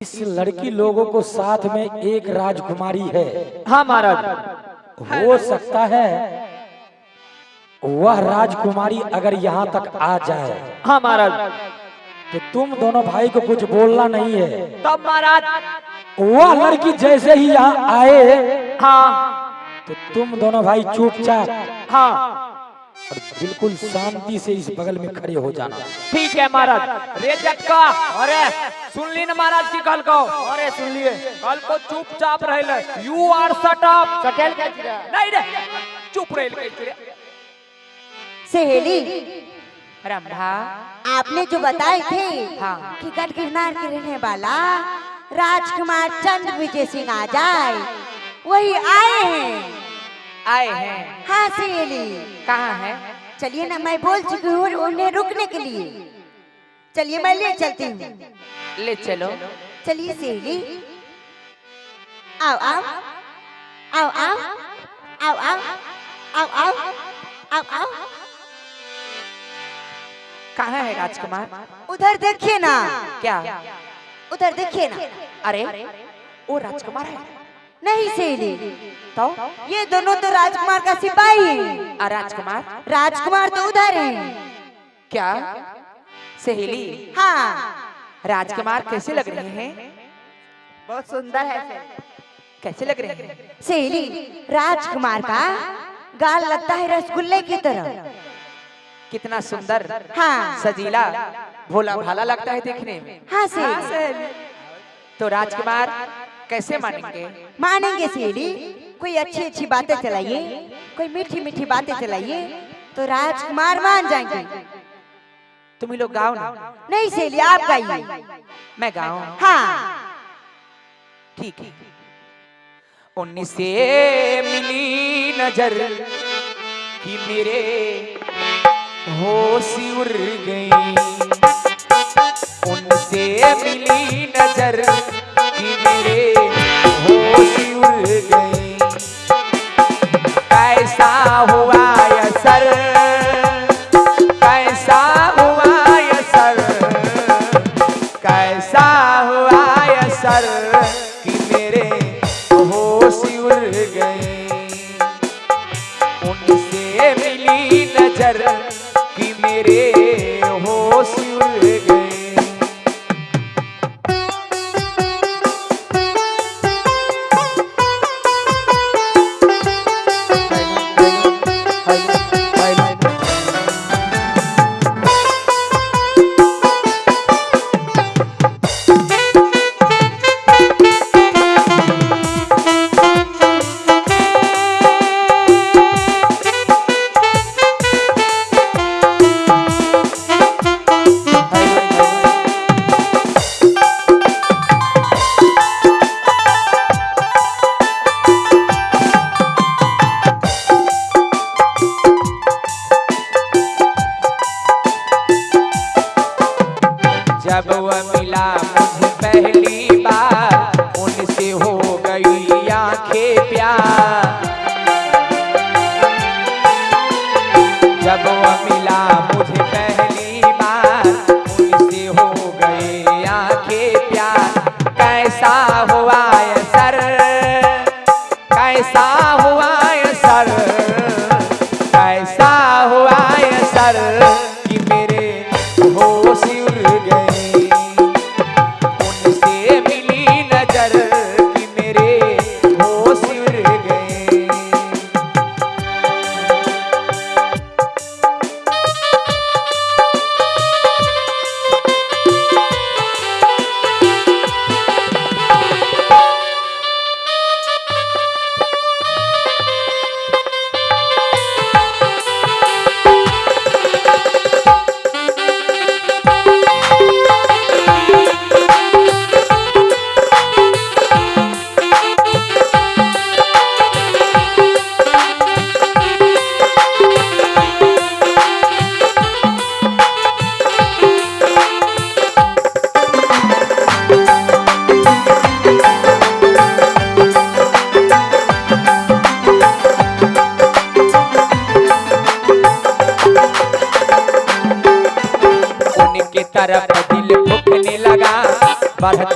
इस लड़की लोगों को साथ में एक राजकुमारी है। हाँ महाराज। हो सकता है वह राजकुमारी अगर यहाँ तक आ जाए। हाँ महाराज। तो तुम दोनों भाई को कुछ बोलना नहीं है। तब महाराज वह लड़की जैसे ही यहाँ आए हाँ तो तुम दोनों भाई चुपचाप हाँ और बिल्कुल शांति से इस बगल में खड़े हो जाना। ठीक है महाराज। रे जक्का, अरे सुन ली ना महाराज की कल को, अरे सुन लिए कल को चुपचाप रहे। You are shut up. सटेल के नहीं रे, चुप रहे के सहेली। रंभा, आपने जो बताए थे हाँ। कि गढ़ गिरनार के रहने वाला राजकुमार चंद्र विजय सिंह आ जाए, वही आए हैं। आए हैं? हाँ सहेली। कहाँ है? चलिए ना, मैं बोल चुकी हूँ उन्हें रुकने के लिए। चलिए मैं ले चलती हूँ। ले चलो। चलिए सहेली। आओ आओ आओ आओ आओ आओ आओ आओ आओ आओ। कहाँ है राजकुमार? उधर देखिए ना। क्या? उधर देखिए ना। अरे वो राजकुमार है? नहीं सहेली, तो ये दोनों तो राजकुमार का सिपाही है। राजकुमार? राजकुमार तो उधर है। क्या सहेली? हाँ। राजकुमार कैसे लग रहे हैं? बहुत सुंदर है। कैसे लग रहे हैं? सहेली, राजकुमार का गाल लगता है रसगुल्ले की तरह। कितना सुंदर, हाँ। सजीला, भोला भाला लगता है देखने में। हाँ सहेली। तो राजकुमार कैसे मानेंगे? मानेंगे सहेली। कोई अच्छी अच्छी बातें चलाइए, कोई मीठी मीठी बातें चलाइए तो राजकुमार मान जाएंगे। तुम ही लोग गाओ ना। नहीं सहेली, आप गाइए। मैं गाऊं? हाँ ठीक है। उनसे मिली नजर कि मेरे होश उड़ गई। उनसे मिली नजर कि मेरे होश उड़ गई। कैसा हुआ असर, कैसा हुआ असर, कैसा हुआ असर कि मेरे होश उड़ गए। उनसे मिली नजर कि मेरे होश उड़ गए। जब वह मिला मुझे पहली बार, उनसे हो गई आंखें प्यार। जब वह मिला मुझे पहली बार, उनसे हो गई आंखें प्यार। कैसा हुआ असर, कैसा हुआ असर, कैसा हुआ असर कि मेरे होश उड़ गए। उनसे मिली नजर कि मेरे होश उड़ गए।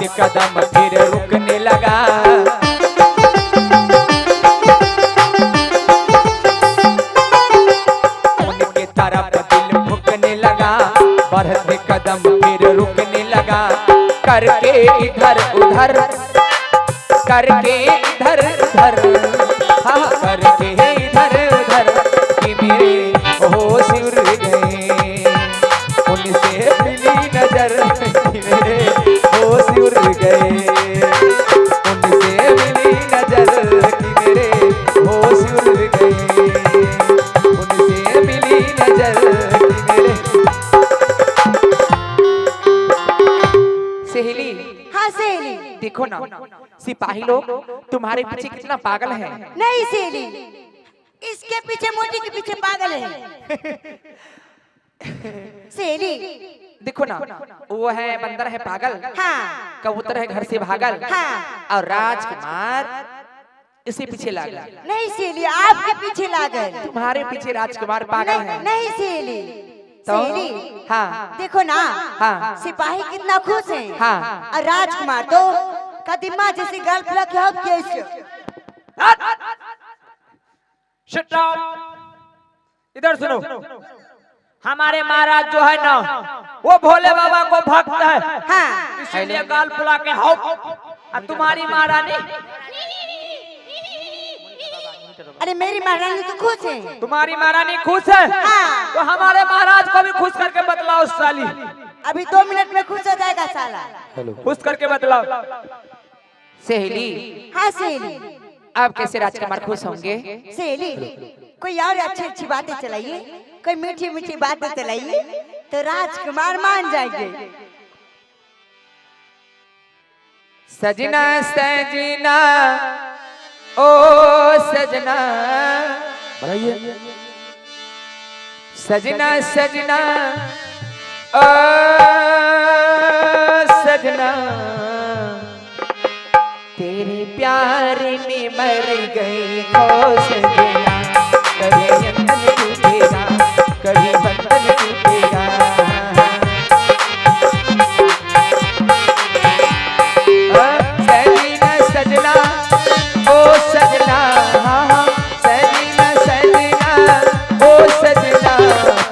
बढ़ते कदम फिर रुकने लगा। उनके तरफ दिल भुकने लगा, बढ़ते कदम फिर रुकने लगा। करके इधर उधर, करके इधर उधर, हाँ करके इधर उधर कि मेरे होश उड़ गए। उनसे मिली नजर कि मेरे होश उड़ गए। उनसे मिली नजर कि मेरे होश उड़ गए। उनसे मिली नजर कि मेरे। सहेली, हाँ सहेली, देखो ना सिपाही लोग तुम्हारे पीछे कितना पागल है। नहीं सहेली, इसके पीछे मोटी के पीछे पागल है। सहेली देखो ना, वो है बंदर है पागल, हाँ कबूतर है घर से भागल, हाँ और राजकुमार इसी पीछे लागल। नहीं सहेली, आपके पीछे लागल। तुम्हारे पीछे राजकुमार पागल है। नहीं सहेली, तो सहेली हाँ देखो ना, हाँ सिपाही कितना खुश है, हाँ और राजकुमार तो कदीमा जैसी गर्ल के हक कैसे। शट अप, इधर सुनो। हमारे महाराज जो है ना, वो भोले बाबा को भक्त है, हाँ इसलिए गाल फुला के हाउ। और तुम्हारी महारानी, अरे मेरी महारानी तो खुश है। तुम्हारी महारानी खुश है, हाँ। तो हमारे महाराज को भी खुश करके बतलाओ साली। अभी 2 मिनट में खुश हो जाएगा साला। खुश करके बतलाओ। सहेली, हाँ सहेली, आप कैसे राजकुमार खुश होंगे? सहेली कोई और अच्छी अच्छी बातें चलाइए, कोई मीठी मीठी बातें चलाइए तो राजकुमार मान जाएंगे। सजना सजना ओ सजना, बढ़ाइए। सजना सजना ओ सजना, तेरे प्यार में मर गई खो सजना। कभी यंतन टूटेगा, कभी बंधन टूटेगा। सजना सजना ओ सजना, सजना सजना ओ सजना,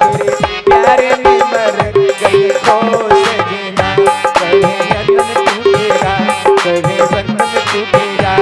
तेरे प्यार में मर गई खो सजना। कभी यंतन टूटेगा, कभी बंधन टूटेगा।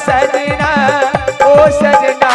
सजना ओ सजना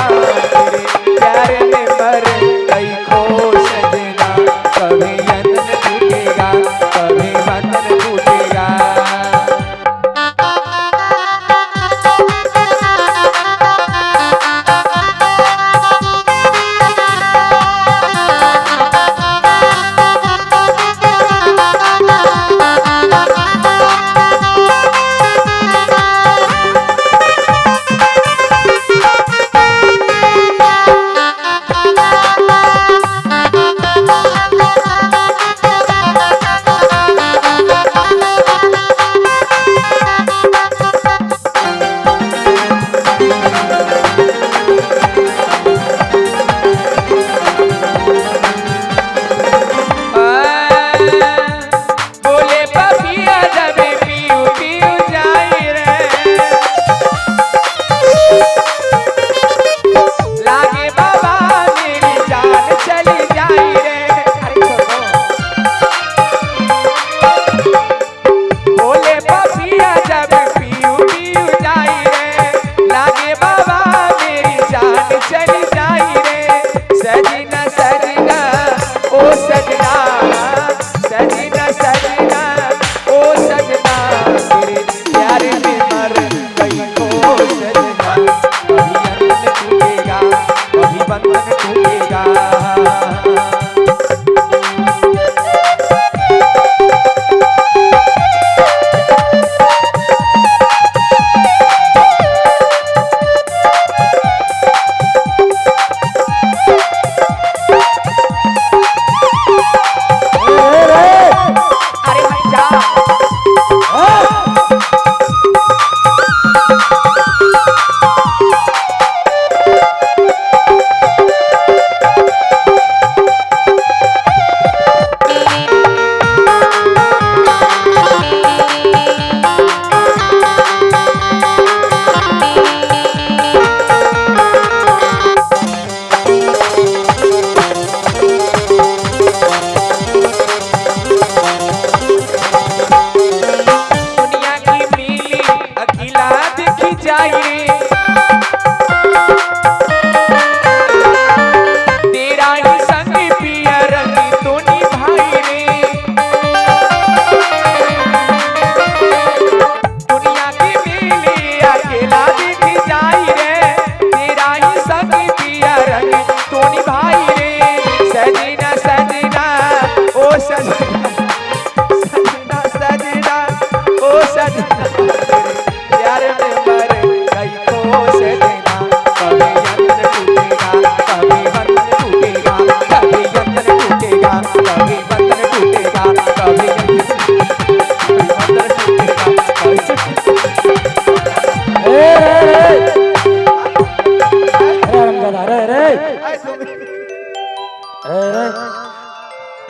अरे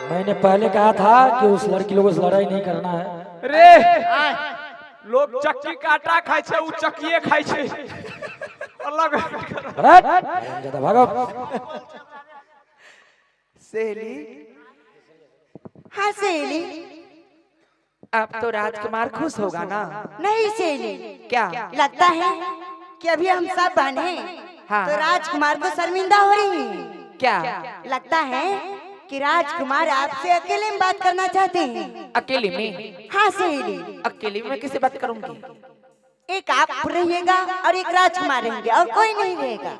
मैंने पहले कहा था कि उस लड़की लोगों से लड़ाई नहीं करना है। रे लोग चक्की काटा खाए छे, उ चक्कीए खाए छे। अलग ज्यादा भागो। सहेली, हाँ सहेली, अब तो राजकुमार खुश होगा ना? नहीं सहेली, क्या लगता है कि अभी हम सब बने हाँ। तो राजकुमार को शर्मिंदा हो रही हैं। क्या लगता है कि राजकुमार आपसे अकेले में बात करना चाहते हैं। अकेले में? हाँ सहेली, अकेले में मैं किससे बात करूंगी? एक आप रहिएगा और एक राजकुमार रहेंगे और कोई नहीं रहेगा।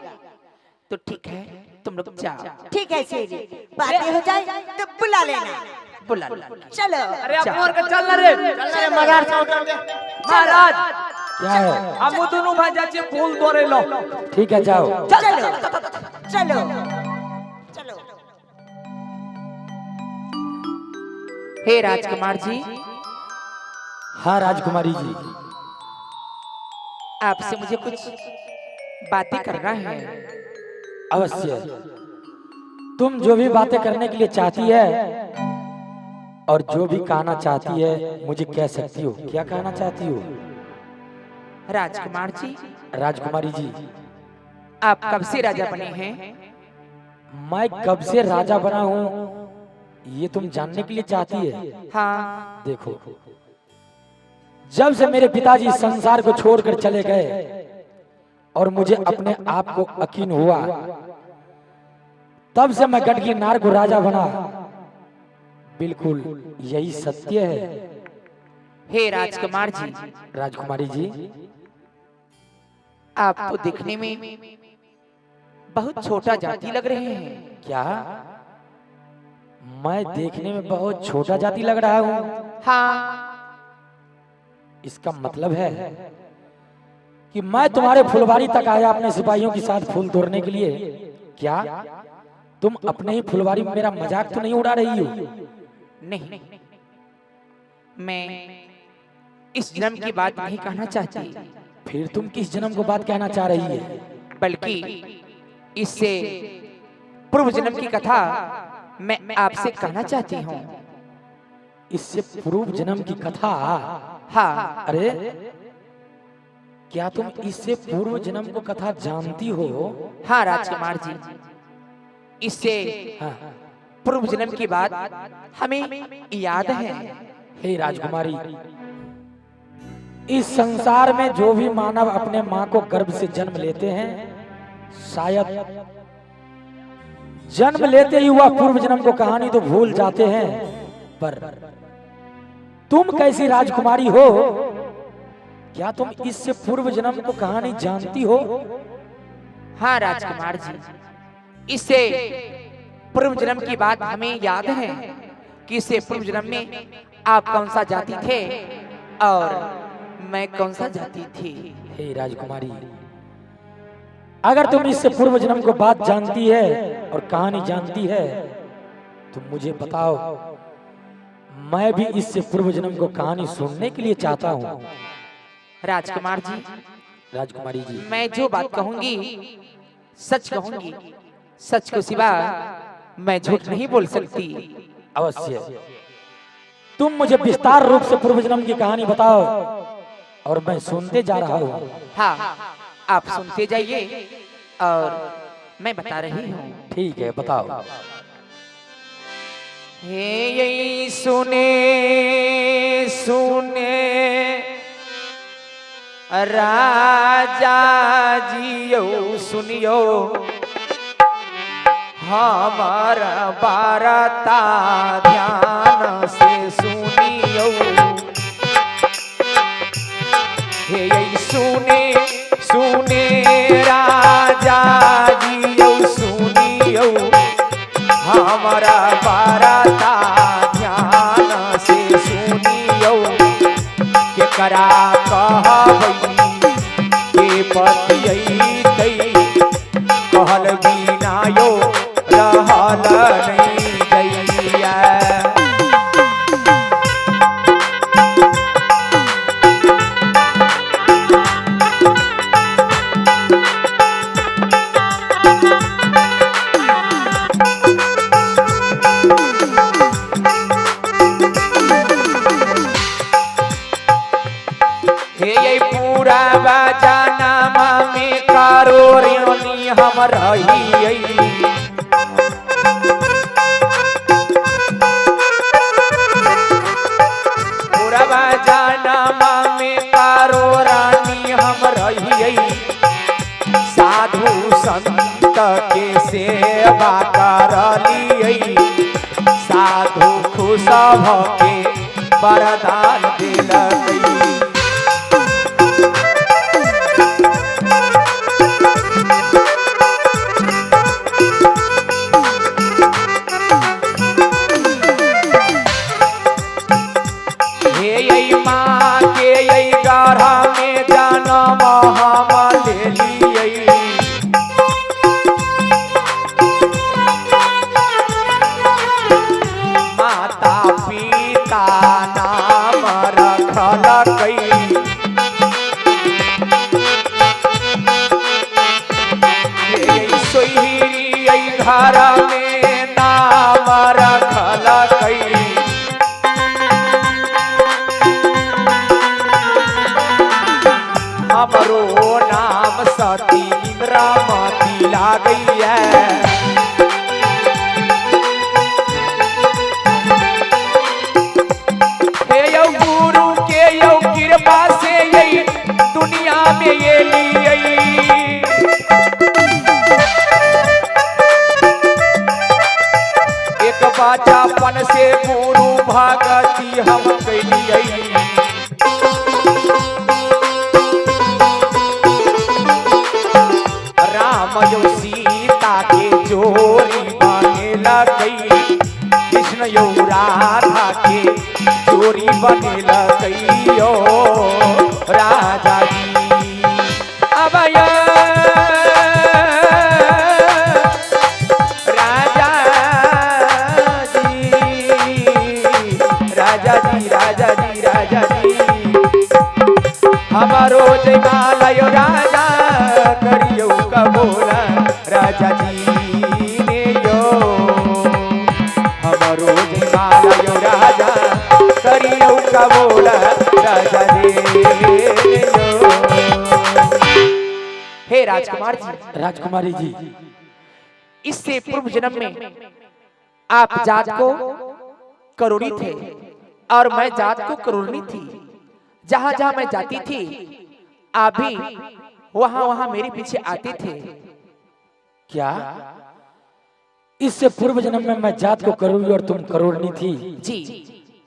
तो ठीक है, तुम लोग जाओ। ठीक है सहेली, बातें हो जाए तो बुला लेना। बुला चलो। अरे अब और के चल ना रे। मजार से उतर दे। महाराज क्या है? हम दोनों भाई जाचे फूल तोड़े लो। ठीक है जाओ। चलो चलो चलो। हे राजकुमार जी, हाँ राजकुमारी जी, आपसे मुझे कुछ बातें करना है। अवश्य। तुम जो भी बातें करने के लिए चाहती है और जो भी कहना चाहती है मुझे कह सकती हो। क्या कहना चाहती हो? राजकुमार जी, राजकुमारी जी, आप कब से राजा बने हैं? मैं कब से राजा बना हूँ ये तुम जानने के लिए चाहती है? हाँ। देखो, जब से मेरे पिताजी संसार को छोड़कर चले गए और मुझे अपने आप को यकीन हुआ, तब से मैं गढ़गी नार को राजा बना। बिल्कुल यही सत्य है। हे राजकुमार जी, राजकुमारी जी, आप तो दिखने में बहुत छोटा जाति लग रहे हैं। क्या मैं देखने में बहुत छोटा जाति लग रहा हूँ? हाँ। इसका मतलब है कि मैं तुम्हारे फुलवारी तक आया अपने सिपाहियों के साथ फूल तोड़ने के लिए। क्या तुम अपने ही फुलवारी में मेरा मजाक तो नहीं उड़ा रही हो? नहीं, मैं इस जन्म की बात नहीं कहना चाहती, फिर तुम किस जन्म को बात कहना चाह रही है? बल्कि इससे पूर्व जन्म की कथा मैं आपसे कहना चाहती हूँ। इससे पूर्व जन्म की कथा? हाँ। अरे क्या तुम इससे पूर्व जन्म को कथा जानती हो? हाँ राजकुमार जी, इससे हाँ। पूर्व जन्म की बात हमें याद है। हे राजकुमारी, इस संसार में जो भी मानव अपने माँ को गर्भ से जन्म लेते हैं, शायद जन्म लेते ही वह पूर्व जन्म को कहानी तो भूल जाते हैं, पर तुम कैसी राजकुमारी हो? क्या तुम इससे पूर्व जन्म को कहानी जानती हो? हाँ राजकुमार जी, इससे पूर्व जन्म की बात हमें याद है कि इससे पूर्व जन्म में आप कौन सा जाति थे और मैं कौन सा जाति थी। हे राजकुमारी, अगर तुम इससे पूर्व जन्म को बात जानती है और कहानी जानती है तो मुझे बताओ, मैं भी इससे पूर्व जन्म को कहानी सुनने के लिए चाहता हूँ। राजकुमार जी, राजकुमारी जी, मैं जो बात कहूंगी सच कहूंगी, सच को सिवा मैं झूठ नहीं बोल सकती। अवश्य। तुम मुझे विस्तार रूप से पूर्व जन्म की कहानी बताओ और मैं सुनते जा रहा हूँ। हाँ, आप सुनते जाइए और मैं बता रही हूँ। ठीक है, बताओ। हे यही सुने सुने राजा जियो सुनियो, हमारा बारता ध्यान से सुनियो। हे यही सुने सुने राजा जियो सुनियो, हमारा बारता ध्यान से सुनियो। के करा कहबई के पतियई तई, कहल बिना यो रहल नहीं जइया। रही पूरा जानमा में तारो रानी हम रही साधु संत के सेवा करलियै साधु खुश भके वरदान दिलकै हे माँ के गाढ़ा में जन्म हम लेलियै माता पिता नाम रखलकै सोहिरी घर में नाम रखलकै हमरो नाम सती इंद्रावती लागैया हे यौ गुरु के यौ कृपा से यही दुनिया में एलियै एक बचपन से गुरु भगति हम कैलियै राम यौ सीता के जोड़ी बनेलकै कृष्ण यौ राधा के जोड़ी बनेलकै यो राजा जी अब राजा जी राजा जी राजा जी राजा जी हमारो जयमाला यो राजा करियो कबोला राजा जी ने यो हमारो जयमाला यो राजा करियो कबोला राजा ने यो हे राजकुमार जी राजकुमारी जी इससे पूर्व जन्म में आप जात को करुणी थे और मैं जात को करुणी थी जहां जहां मैं जाती थी आप भी वहां वहां मेरे पीछे आते थे क्या इससे पूर्व जन्म में मैं जात को करोड़ी और तुम करोड़नी थी जी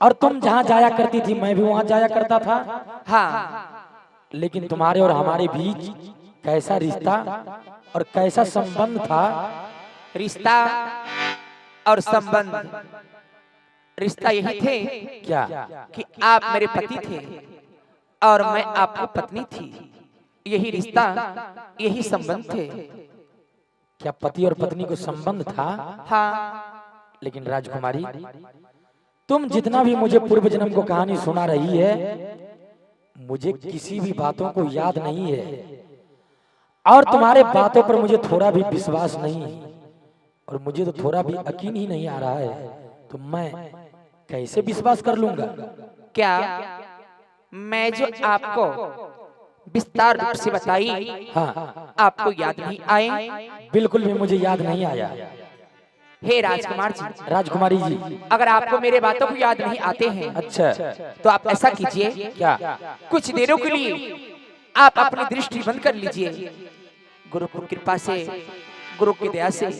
और तुम जहां जाया करती थी मैं भी वहां जाया करता था हाँ लेकिन तुम्हारे और हमारे बीच कैसा रिश्ता और कैसा संबंध था रिश्ता और संबंध रिश्ता यही थे क्या कि आप मेरे पति थे और मैं आपकी पत्नी थी यही रिश्ता यही संबंध थे क्या पति और पत्नी को संबंध था हाँ लेकिन राजकुमारी तुम जितना भी मुझे पूर्व जन्म को कहानी सुना रही है मुझे किसी भी बातों को याद नहीं है और तुम्हारे बातों पर मुझे थोड़ा भी विश्वास नहीं और मुझे तो थोड़ा भी यकीन ही नहीं आ रहा है तो मैं कैसे विश्वास कर लूंगा क्या मैं जो आपको विस्तार रूप से बताई हाँ आपको याद नहीं आए बिल्कुल भी मुझे याद नहीं आया हे राजकुमार जी राजकुमारी जी अगर आपको मेरे बातों को याद नहीं आते हैं अच्छा तो आप ऐसा कीजिए क्या कुछ देरों के लिए आप अपनी दृष्टि बंद कर लीजिए गुरु की कृपा से गुरु की दया से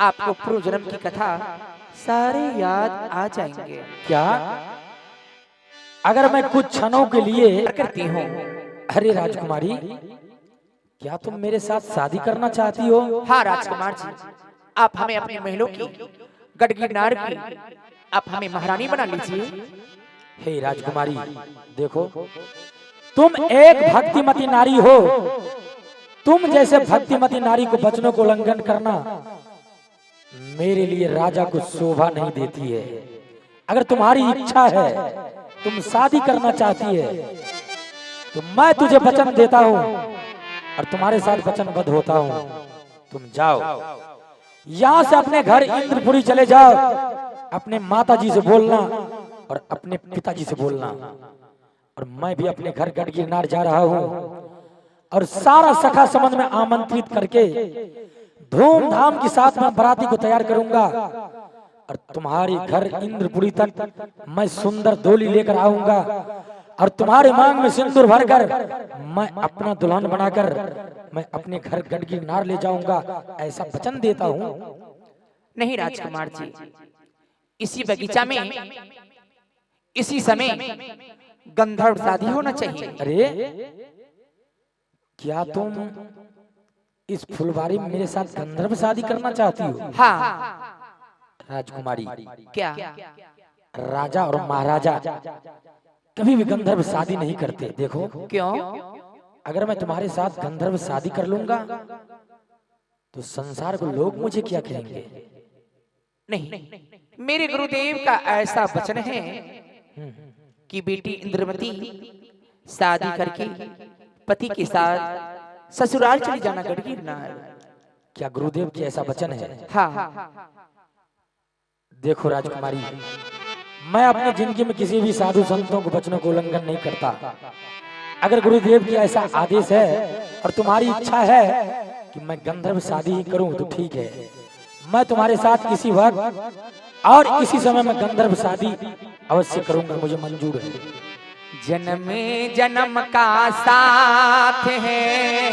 आपको पूर्व जन्म की कथा सारे याद आ जाएंगे क्या अगर मैं कुछ क्षणों के लिए करती हूँ अरे राजकुमारी क्या तुम मेरे साथ शादी करना चाहती हो हाँ राजकुमार जी आप हमें अपने महलों की गढ़गिरनार की आप हमें महारानी बना लीजिए हे राजकुमारी देखो तुम एक भक्तिमती नारी हो तुम जैसे भक्तिमती नारी को वचनों को उल्लंघन करना मेरे लिए राजा को शोभा नहीं देती है अगर तुम्हारी इच्छा है तुम शादी करना चाहती है तो मैं तुझे वचन देता हूँ और तुम्हारे साथ वचनबद्ध होता हूँ तुम जाओ यहाँ से अपने घर इंद्रपुरी चले जाओ अपने माता जी से बोलना और अपने पिताजी से बोलना और मैं भी अपने घर गढ़गिरनार जा रहा हूँ और सारा सखा संबंध में आमंत्रित करके धूमधाम के साथ मैं बाराती को तैयार करूंगा और तुम्हारे घर इंद्रपुरी तक मैं सुंदर डोली लेकर आऊंगा और तुम्हारे मांग में सिंदूर भरकर मैं अपना दुल्हन बनाकर मैं अपने घर गढ़गी नार ले जाऊंगा, ऐसा वचन देता हूँ। नहीं राजकुमार जी, इसी बगीचा में इसी समय गंधर्व शादी होना चाहिए। अरे क्या तुम इस फुलवारी में मेरे साथ गंधर्व शादी करना चाहती हो? हाँ राजकुमारी, क्या? राजा और महाराजा कभी भी गंधर्व शादी नहीं करते। देखो, क्यों? अगर मैं तुम्हारे साथ गंधर्व शादी कर लूंगा तो संसार को लोग मुझे क्या कहेंगे? नहीं, मेरे गुरुदेव का ऐसा वचन है कि बेटी इंद्रमती शादी करके पति के साथ ससुराल चली जाना गढ़गी नार। क्या गुरुदेव की ऐसा वचन है? हाँ। देखो राजकुमारी, मैं अपनी जिंदगी में किसी भी साधु संतों को वचनों को उल्लंघन नहीं करता। अगर गुरुदेव की ऐसा आदेश है और तुम्हारी इच्छा है कि मैं गंधर्व शादी ही करूं तो ठीक है, मैं तुम्हारे साथ इसी वक्त और इसी समय में गंधर्व शादी अवश्य करूंगा, मुझे मंजूर है। जन्म जन्म का साथ है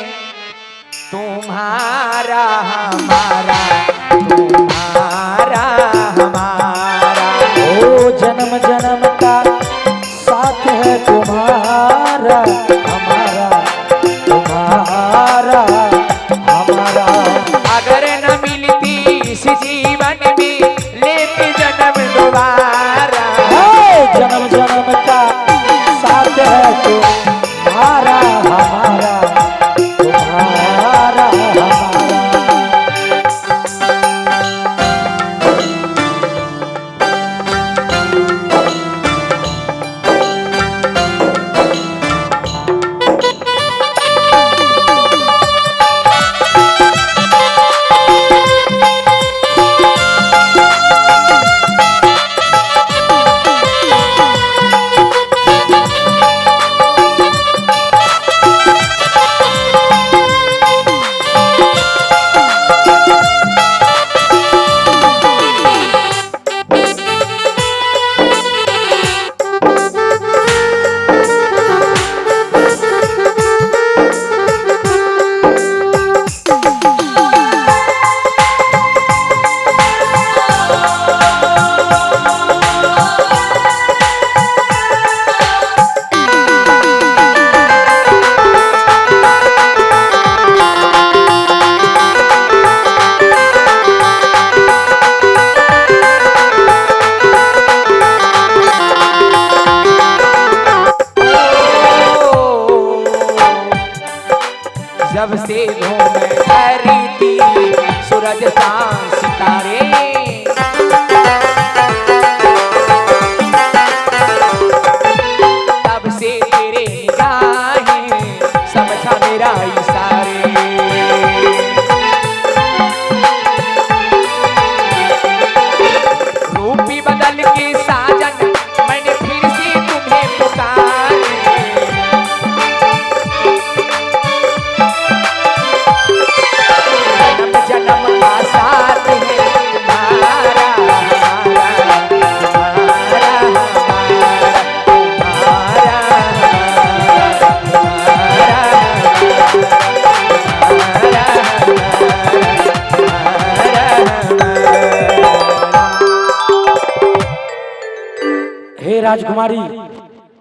तुम्हारा हमारा, तुम्हारा हमारा। ओ जन्म जन्म का साथ है तुम्हारा हमारा, तुम्हारा हमारा। अगर न मिलती इस जीवन में लेते जन्म दोबारा। जन्म जन्म का साथ है तुम्हारा हमारा, तुम्हारा हमारा। जब से घूम धरती सूरज चांद सितारे, तब से तेरे निगाहें समझा मेरा इशारे। रूपी बदल के साजन मैंने फिर से तुम्हें पुकारे। जन्म का साथ है तुम्हारा हमारा, तुम्हारा हे राजकुमारी,